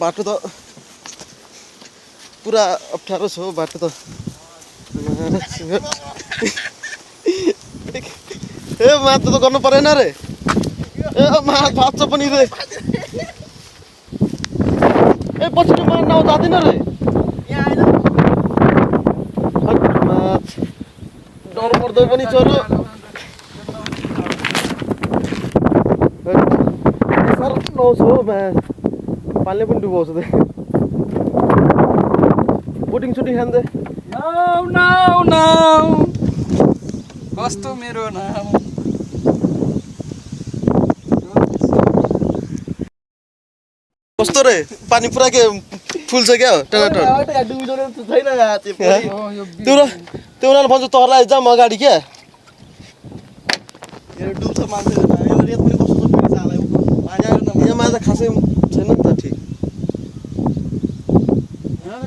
बाटो त पुरा अप्ठ्यारो छ बाटो त ए माथ त गर्नु परेन रे ए माथ भाँच्छ पनि रे ए पछि माथ नाउ जाँदैन रे डर पर्दो पनि छोरो सर नौछ हो पानीले पनि डुबाउँछ त बोटिङ सुटिङ खाँदै कस्तो मेरो नाम कस्तो रे पानी पुरा के फुल्छ क्या टनाटन त्यो भन्छ तर्लाई जाम अगाडि क्या यहाँ माछा खासै छैन नि त ठिक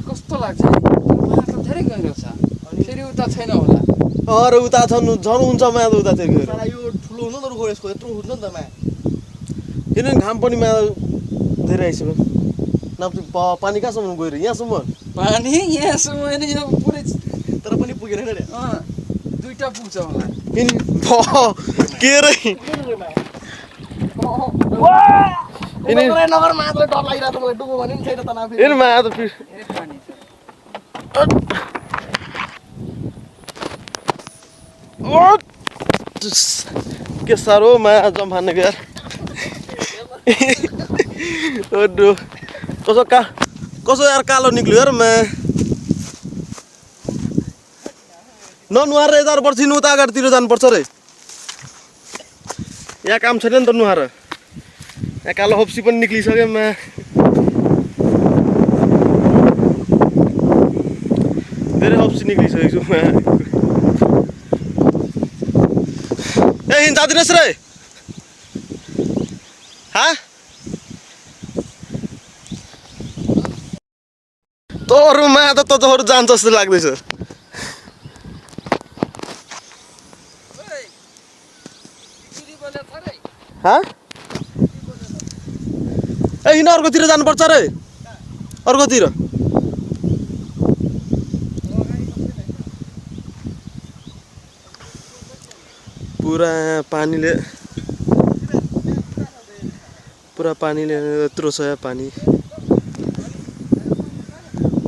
कस्तो लाग्छ धेरै गहिरो छ फेरि उता छैन होला अरे उता झन् हुन्छ माया त उता चाहिँ गएर यो ठुलो हुन्छ नि त रुखो यसको यत्रो हुन्छ नि त माया किनभने घाम पनि माया धेरै आइसक्यो नाम पानी कहाँसम्म गएर यहाँसम्म पानी यहाँसम्म यो पुरै तर पनि पुगेन रे दुईटा पुग्छ होला के रे नगर मात्र डर लागिरहेको छ मलाई डुबो भने पनि छैन तनाव हेर्नु माया त फेरि पानी के साह्रो माया जमाने यार कसो यार कालो निक्ल्यो यार माया ननुहार यता पर्छिन् उता अगाडितिर जानुपर्छ रे यहाँ काम छैन नि त नुहार यहाँ कालो हप्सी पनि निक्लिसक्यो माया धेरै हप्सी निक्लिसकेको छु माया ए हिँड जाँदिनस् रे तोहरू माया त तोहरू जान्छ जस्तो लाग्दैछ ए हिँड अर्कोतिर जानुपर्छ रे अर्कोतिर पुरा पानीले यत्रो छ यहाँ पानी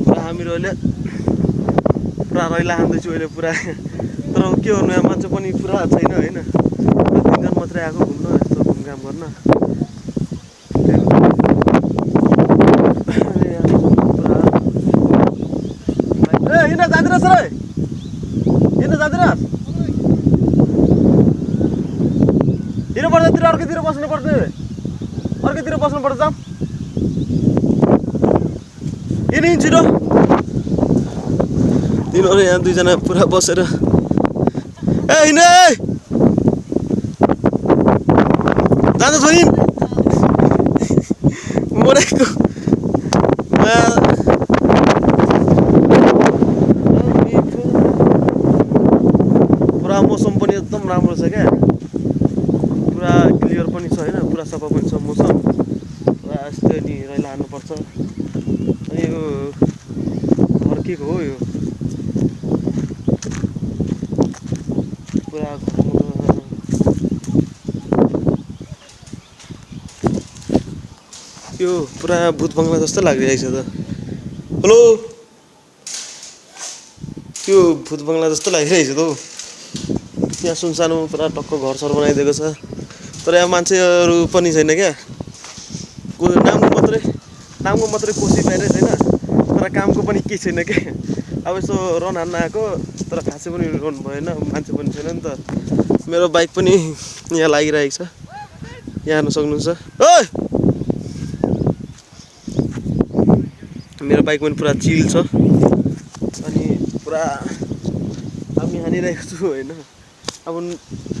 पुरा हामीहरू अहिले पुरा रैला हान्दैछु अहिले पुरा तर के गर्नु यहाँ मान्छे पनि पुरा छैन होइन 3 दिन मात्रै आएको घुम्न यस्तो घुमघाम गर्न ए हिँड जाँदिनस् रे हिँड जाँदिनस् हिँड्नुपर्छ अर्कोतिर बस्नुपर्छ अर्कोतिर बस्नुपर्छ जाम हिँड छिटो तिनीहरू यहाँ दुईजना पुरा बसेर ए हिँड जाँदैछ हिँड मरेको पुरा मौसम पनि एकदम राम्रो छ क्या पुरा क्लियर पनि छ होइन पुरा सफा पनि छ मौसम पुरा यस्तै नि रैला हान्नुपर्छ अनि यो फर्केको हो यो पुरा यो पुरा भूत बङ्गला जस्तो लागिरहेको छ त हेलो त्यो भूत बङ्गला जस्तो लागिरहेको छ त यहाँ सुनसानो पुरा टक्क घरसर बनाइदिएको छ तर यहाँ मान्छेहरू पनि छैन क्या नामको मात्रै कोसी पाइरहेको छैन तर कामको पनि केही छैन क्या अब यसो रन हान्न आएको तर खासै पनि रन भएन मान्छे पनि छैन नि त मेरो बाइक पनि यहाँ लागिरहेको छ यहाँ हेर्न सक्नुहुन्छ ओइ मेरो बाइक पनि पुरा चिल छ अनि पुरा हामी हानिरहेको छु होइन अब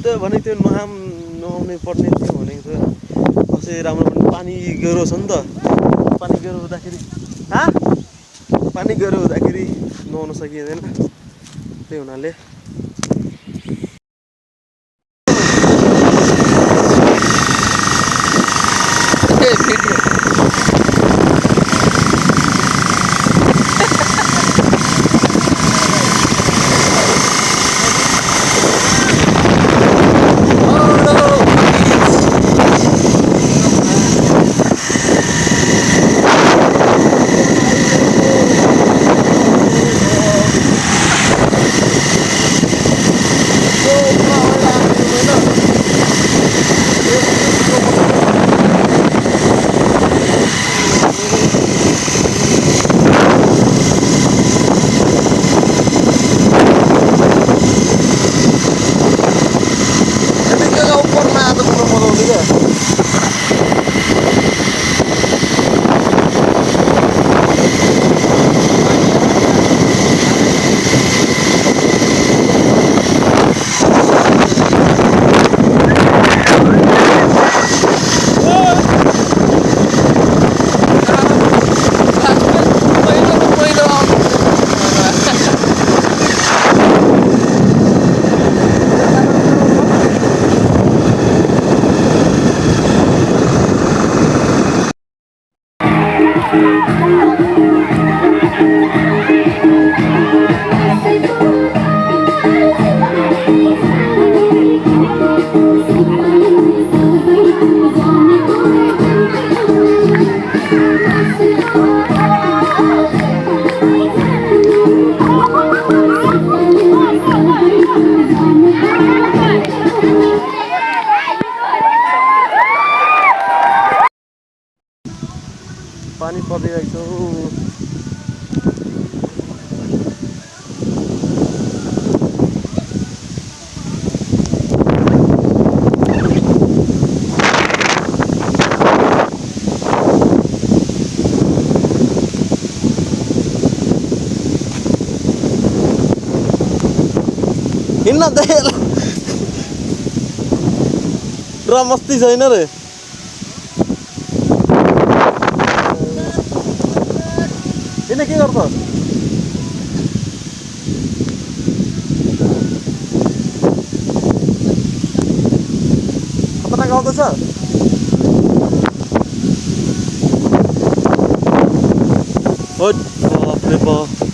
त्यो भनेको थियो नुहाउनै पर्ने थियो भनेको थियो कसै राम्रो पनि पानी गहिरो छ नि त पानी गहिरो हुँदाखेरि नुहाउन सकिँदैन त्यही हुनाले देखेर र मस्ती छैन रे किन के गर्छ खतरनाक आउँदैछ बाप रे बाप